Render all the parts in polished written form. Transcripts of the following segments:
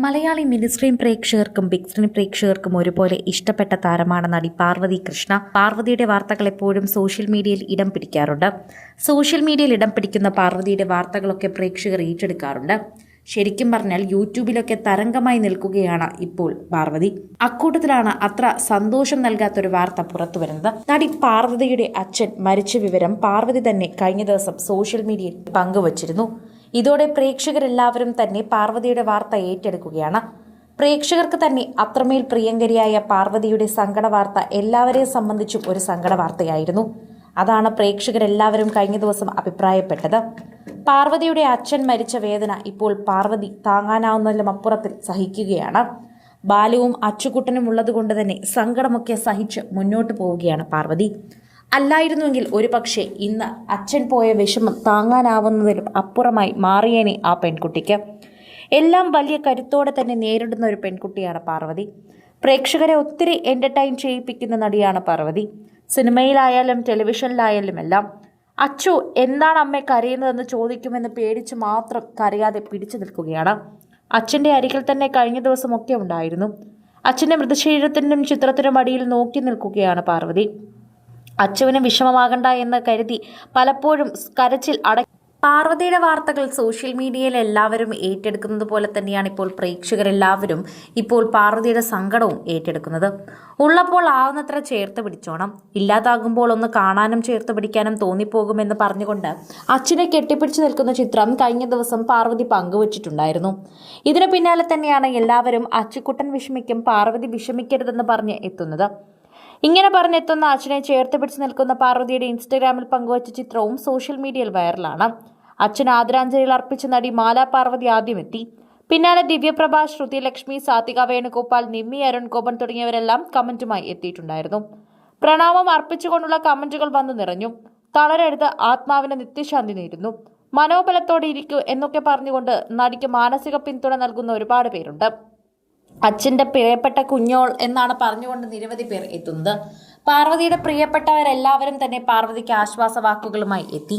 Malayali mini screen പ്രേക്ഷകർക്കും big screen പ്രേക്ഷകർക്കും ഒരുപോലെ ഇഷ്ടപ്പെട്ട താരമാണ് നടി പാർവതി കൃഷ്ണ. പാർവതിയുടെ വാർത്തകൾ എപ്പോഴും സോഷ്യൽ മീഡിയയിൽ ഇടം പിടിക്കാറുണ്ട്. സോഷ്യൽ മീഡിയയിൽ ഇടം പിടിക്കുന്ന പാർവതിയുടെ വാർത്തകളൊക്കെ പ്രേക്ഷകർ ഏറ്റെടുക്കാറുണ്ട്. ശരിക്കും പറഞ്ഞാൽ യൂട്യൂബിലൊക്കെ തരംഗമായി നിൽക്കുകയാണ് ഇപ്പോൾ പാർവതി. അക്കൂട്ടത്തിലാണ് അത്ര സന്തോഷം നൽകാത്തൊരു വാർത്ത പുറത്തു വരുന്നത്. നടി പാർവതിയുടെ അച്ഛൻ മരിച്ച വിവരം പാർവതി തന്നെ കഴിഞ്ഞ ദിവസം സോഷ്യൽ മീഡിയയിൽ പങ്കുവച്ചിരുന്നു. ഇതോടെ പ്രേക്ഷകരെല്ലാവരും തന്നെ പാർവതിയുടെ വാർത്ത ഏറ്റെടുക്കുകയാണ്. പ്രേക്ഷകർക്ക് തന്നെ അത്രമേൽ പ്രിയങ്കരിയായ പാർവതിയുടെ സങ്കട വാർത്ത എല്ലാവരെയും സംബന്ധിച്ചും ഒരു സങ്കട വാർത്തയായിരുന്നു. അതാണ് പ്രേക്ഷകരെല്ലാവരും കഴിഞ്ഞ ദിവസം അഭിപ്രായപ്പെട്ടത്. പാർവതിയുടെ അച്ഛൻ മരിച്ച വേദന ഇപ്പോൾ പാർവതി താങ്ങാനാവുന്നതിലും അപ്പുറത്തിൽ സഹിക്കുകയാണ്. ബാലുവും അച്ചുകുട്ടനും ഉള്ളതുകൊണ്ട് തന്നെ സങ്കടമൊക്കെ സഹിച്ച് മുന്നോട്ട് പോവുകയാണ് പാർവതി. അല്ലായിരുന്നുവെങ്കിൽ ഒരുപക്ഷെ ഇന്ന് അച്ഛൻ പോയ വിഷമം താങ്ങാനാവുന്നതിലും അപ്പുറമായി മാറിയേനെ ആ പെൺകുട്ടിക്ക്. എല്ലാം വലിയ കരുത്തോടെ തന്നെ നേരിടുന്ന ഒരു പെൺകുട്ടിയാണ് പാർവതി. പ്രേക്ഷകരെ ഒത്തിരി എന്റർടൈൻ ചെയ്യിപ്പിക്കുന്ന നടിയാണ് പാർവതി. സിനിമയിലായാലും ടെലിവിഷനിലായാലും എല്ലാം. അച്ചു എന്താണ് അമ്മ കരയുന്നതെന്ന് ചോദിക്കുമെന്ന് പേടിച്ച് മാത്രം കരയാതെ പിടിച്ചു നിൽക്കുകയാണ്. അച്ഛൻ്റെ അരികിൽ തന്നെ കഴിഞ്ഞ ദിവസമൊക്കെ ഉണ്ടായിരുന്നു. അച്ഛൻ്റെ മൃതശരീരത്തിനും ചിത്രത്തിനും അടിയിൽ നോക്കി നിൽക്കുകയാണ് പാർവതി. അച്ചുവിന് വിഷമമാകണ്ട എന്ന് കരുതി പലപ്പോഴും കരച്ചിൽ പാർവതിയുടെ വാർത്തകൾ സോഷ്യൽ മീഡിയയിൽ എല്ലാവരും ഏറ്റെടുക്കുന്നത് പോലെ തന്നെയാണ് ഇപ്പോൾ പ്രേക്ഷകരെല്ലാവരും ഇപ്പോൾ പാർവതിയുടെ സങ്കടവും ഏറ്റെടുക്കുന്നത്. ഉള്ളപ്പോൾ ആവുന്നത്ര ചേർത്ത് പിടിച്ചോണം, ഇല്ലാതാകുമ്പോൾ ഒന്ന് കാണാനും ചേർത്ത് പിടിക്കാനും തോന്നിപ്പോകുമെന്ന് പറഞ്ഞുകൊണ്ട് അച്ഛനെ കെട്ടിപ്പിടിച്ചു നിൽക്കുന്ന ചിത്രം കഴിഞ്ഞ ദിവസം പാർവതി പങ്കുവച്ചിട്ടുണ്ടായിരുന്നു. ഇതിനു പിന്നാലെ തന്നെയാണ് എല്ലാവരും അച്ചുക്കുട്ടൻ വിഷമിക്കും, പാർവതി വിഷമിക്കരുതെന്ന് പറഞ്ഞ് എത്തുന്നത്. ഇങ്ങനെ പറഞ്ഞെത്തുന്ന അച്ഛനെ ചേർത്ത് പിടിച്ച് നിൽക്കുന്ന പാർവതിയുടെ ഇൻസ്റ്റഗ്രാമിൽ പങ്കുവച്ച ചിത്രവും സോഷ്യൽ മീഡിയയിൽ വൈറലാണ്. അച്ഛൻ ആദരാഞ്ജലികൾ അർപ്പിച്ച നടി മാല പാർവതി ആദ്യം എത്തി. പിന്നാലെ ദിവ്യപ്രഭ, ശ്രുതി ലക്ഷ്മി, സാത്വിക വേണുഗോപാൽ, നിമ്മി, അരുൺ ഗോപൻ തുടങ്ങിയവരെല്ലാം കമന്റുമായി എത്തിയിട്ടുണ്ടായിരുന്നു. പ്രണാമം അർപ്പിച്ചുകൊണ്ടുള്ള കമന്റുകൾ വന്നു നിറഞ്ഞു. തളരരുത്, ആത്മാവിന് നിത്യശാന്തി നേരുന്നു, മനോബലത്തോടെ ഇരിക്കൂ എന്നൊക്കെ പറഞ്ഞുകൊണ്ട് നടിക്ക് മാനസിക പിന്തുണ നൽകുന്ന ഒരുപാട് പേരുണ്ട്. അച്ഛൻ്റെ പ്രിയപ്പെട്ട കുഞ്ഞോൾ എന്നാണ് പറഞ്ഞുകൊണ്ട് നിരവധി പേർ എത്തുന്നത്. പാർവതിയുടെ പ്രിയപ്പെട്ടവരെല്ലാവരും തന്നെ പാർവതിക്ക് ആശ്വാസ വാക്കുകളുമായി എത്തി.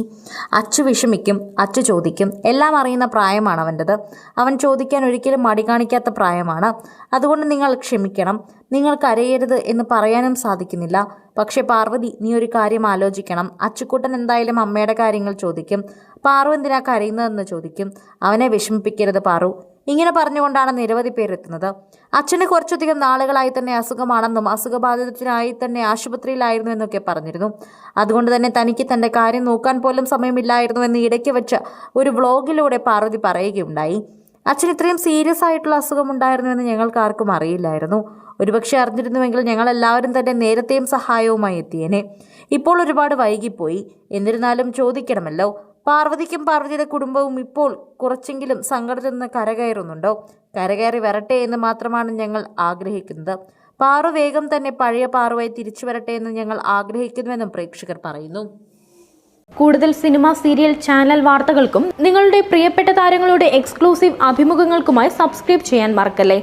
അച്ചു വിഷമിക്കും, അച്ചു ചോദിക്കും, എല്ലാം അറിയുന്ന പ്രായമാണ് അവൻ്റെത്. അവൻ ചോദിക്കാൻ ഒരിക്കലും മടി കാണിക്കാത്ത പ്രായമാണ്. അതുകൊണ്ട് നിങ്ങൾ ക്ഷമിക്കണം, നിങ്ങൾ കരയരുത് എന്ന് പറയാനും സാധിക്കുന്നില്ല. പക്ഷെ പാർവതി, നീ ഒരു കാര്യം ആലോചിക്കണം. അച്ചുക്കുട്ടൻ എന്തായാലും അമ്മയുടെ കാര്യങ്ങൾ ചോദിക്കും. പാറു എന്തിനാ കരയുന്നതെന്ന് ചോദിക്കും. അവനെ വിഷമിപ്പിക്കരുത് പാറു. ഇങ്ങനെ പറഞ്ഞുകൊണ്ടാണ് നിരവധി പേരെത്തുന്നത്. അച്ഛന് കുറച്ചധികം നാളുകളായി തന്നെ അസുഖമാണെന്നും അസുഖബാധിതത്തിനായി തന്നെ ആശുപത്രിയിലായിരുന്നു എന്നൊക്കെ പറഞ്ഞിരുന്നു. അതുകൊണ്ട് തന്നെ തനിക്ക് തൻ്റെ കാര്യം നോക്കാൻ പോലും സമയമില്ലായിരുന്നു എന്ന് ഇടയ്ക്ക് വെച്ച് ഒരു വ്ളോഗിലൂടെ പാർവതി പറയുകയുണ്ടായി. അച്ഛൻ ഇത്രയും സീരിയസ് ആയിട്ടുള്ള അസുഖമുണ്ടായിരുന്നു എന്ന് ഞങ്ങൾക്ക് ആർക്കും അറിയില്ലായിരുന്നു. ഒരുപക്ഷെ അറിഞ്ഞിരുന്നുവെങ്കിൽ ഞങ്ങൾ എല്ലാവരും തന്നെ നേരത്തെയും സഹായവുമായി എത്തിയേനെ. ഇപ്പോൾ ഒരുപാട് വൈകിപ്പോയി. എന്നിരുന്നാലും ചോദിക്കണമല്ലോ. പാർവതിക്കും പാർവതിയുടെ കുടുംബവും ഇപ്പോൾ കുറച്ചെങ്കിലും സങ്കടത്തിൽ നിന്ന് കരകയറുന്നുണ്ടോ? കരകയറി വരട്ടെ എന്ന് മാത്രമാണ് ഞങ്ങൾ ആഗ്രഹിക്കുന്നത്. പാറു വേഗം തന്നെ പഴയ പാറുവായി തിരിച്ചു വരട്ടെ എന്ന് ഞങ്ങൾ ആഗ്രഹിക്കുന്നുവെന്നും പ്രേക്ഷകർ പറയുന്നു. കൂടുതൽ സിനിമ, സീരിയൽ, ചാനൽ വാർത്തകൾക്കും നിങ്ങളുടെ പ്രിയപ്പെട്ട താരങ്ങളുടെ എക്സ്ക്ലൂസീവ് അഭിമുഖങ്ങൾക്കുമായി സബ്സ്ക്രൈബ് ചെയ്യാൻ മറക്കല്ലേ.